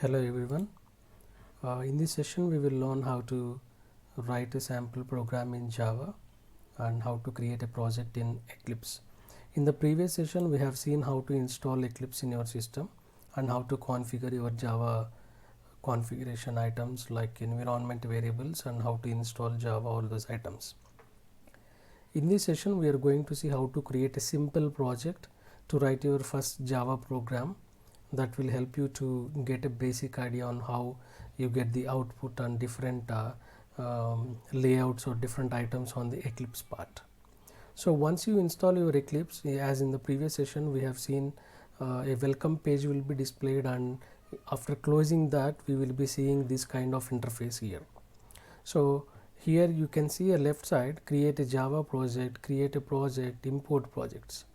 Hello everyone. In this session we will learn how to write a sample program in Java and how to create a project in Eclipse. In the previous session we have seen how to install Eclipse in your system and how to configure your Java configuration items like environment variables and how to install Java, all those items. In this session we are going to see how to create a simple project to write your first Java program that will help you to get a basic idea on how you get the output and different layouts or different items on the Eclipse part. So once you install your Eclipse, as in the previous session we have seen a welcome page will be displayed, and after closing that we will be seeing this kind of interface here. So here you can see a left side, create a Java project, create a project, import projects.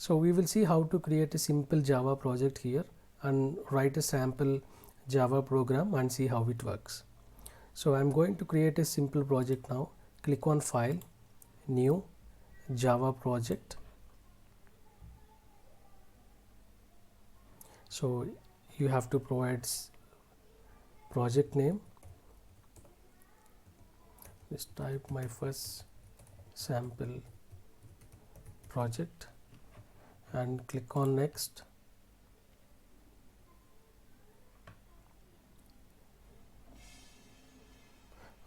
So we will see how to create a simple Java project here and write a sample Java program and see how it works. So I'm going to create a simple project now. Click on File, New, Java Project. So you have to provide project name. Just type my first sample project and click on Next.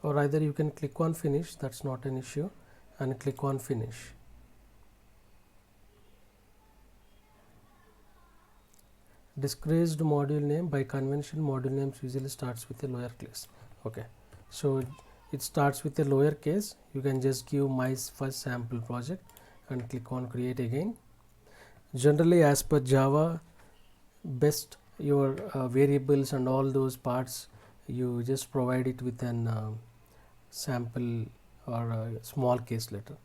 Or either you can click on Finish, that's not an issue, and click on Finish. Disgraced module name, by convention module names usually starts with a lowercase. Okay, so it starts with a lowercase. You can just give my first sample project and click on Create again. Generally, as per Java, best your variables and all those parts you just provide it with an sample or a small case letter.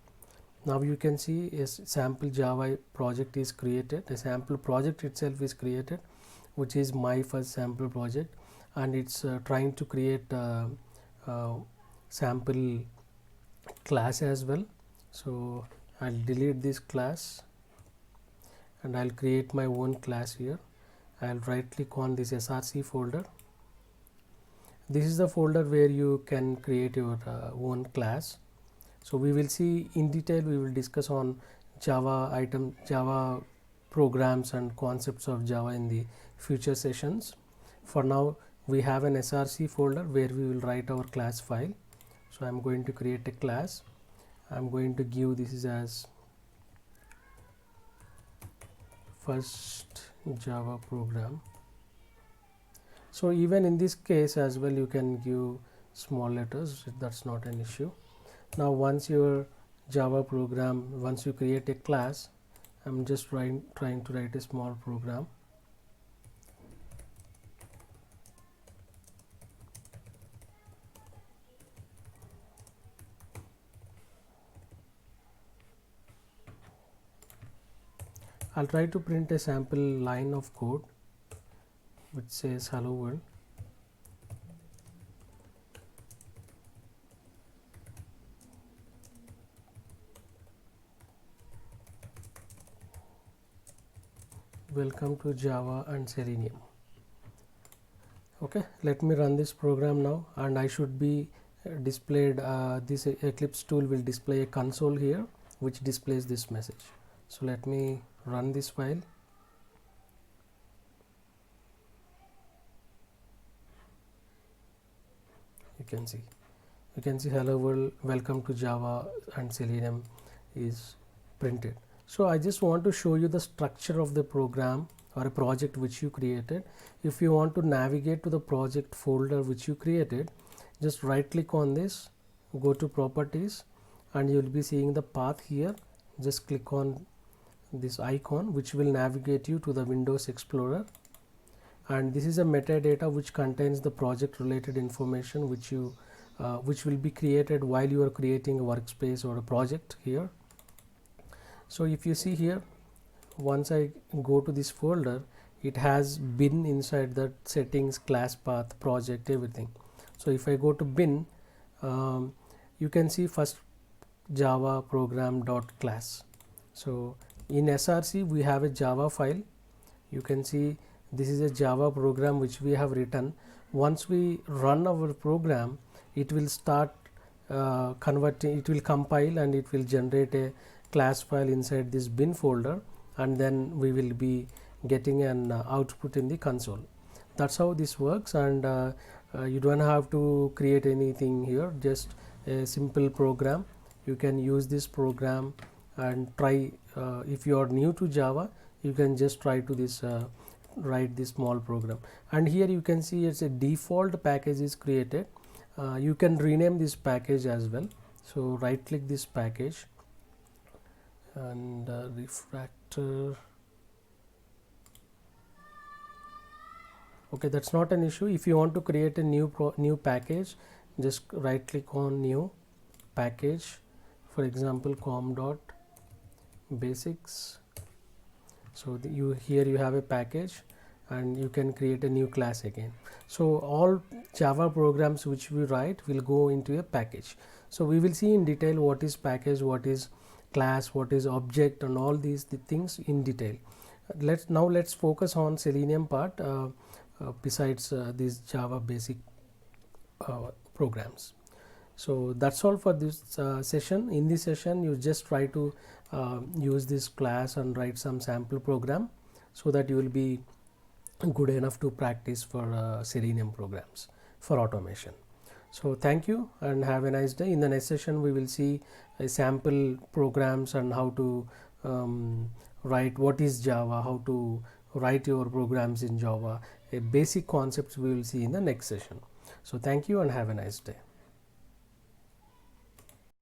Now you can see a sample Java project is created. A sample project itself is created, which is my first sample project, and it's trying to create sample class as well. So I'll delete this class and I'll create my own class here. I'll right click on this src folder. This is the folder where you can create your own class. So we will see in detail, we will discuss on Java programs and concepts of Java in the future sessions. For now we have an src folder where we will write our class file. So I'm going to create a class. I'm going to give this is as first Java program. So even in this case as well you can give small letters, that's not an issue. Now once your Java program, once you create a class, I'm just trying to write a small program. I'll try to print a sample line of code which says hello world. Welcome to Java and Selenium. Okay, let me run this program now, and I should be displayed this Eclipse tool will display a console here which displays this message. So let me run this file. You can see hello world, welcome to Java and Selenium is printed. So I just want to show you the structure of the program or a project which you created. If you want to navigate to the project folder which you created, just right click on this, go to properties, and you will be seeing the path here. Just click on this icon which will navigate you to the Windows Explorer, and this is a metadata which contains the project related information which you which will be created while you are creating a workspace or a project here. So if you see here, once I go to this folder, it has bin inside that, settings, class path, project, everything. So if I go to bin, you can see first Java program dot class. So in src we have a Java file. You can see this is a Java program which we have written. Once we run our program, it will start converting, it will compile and it will generate a class file inside this bin folder, and then we will be getting an output in the console. That's how this works, and you don't have to create anything here, just a simple program. You can use this program and try. If you are new to Java, you can just try to this write this small program. And here you can see it's a default package is created. You can rename this package as well. So right click this package and refactor. Okay, that's not an issue. If you want to create a new package, just right click on new package, for example com.basics. So here you have a package and you can create a new class again. So all Java programs which we write will go into a package. So we will see in detail what is package, what is class, what is object, and all these things in detail. Let's focus on Selenium part besides these Java basic programs. So that's all for this session. In this session, you just try to use this class and write some sample program so that you will be good enough to practice for Selenium programs for automation. So thank you and have a nice day. In the next session, we will see sample programs and how to write what is Java, how to write your programs in Java. A basic concepts we will see in the next session. So thank you and have a nice day.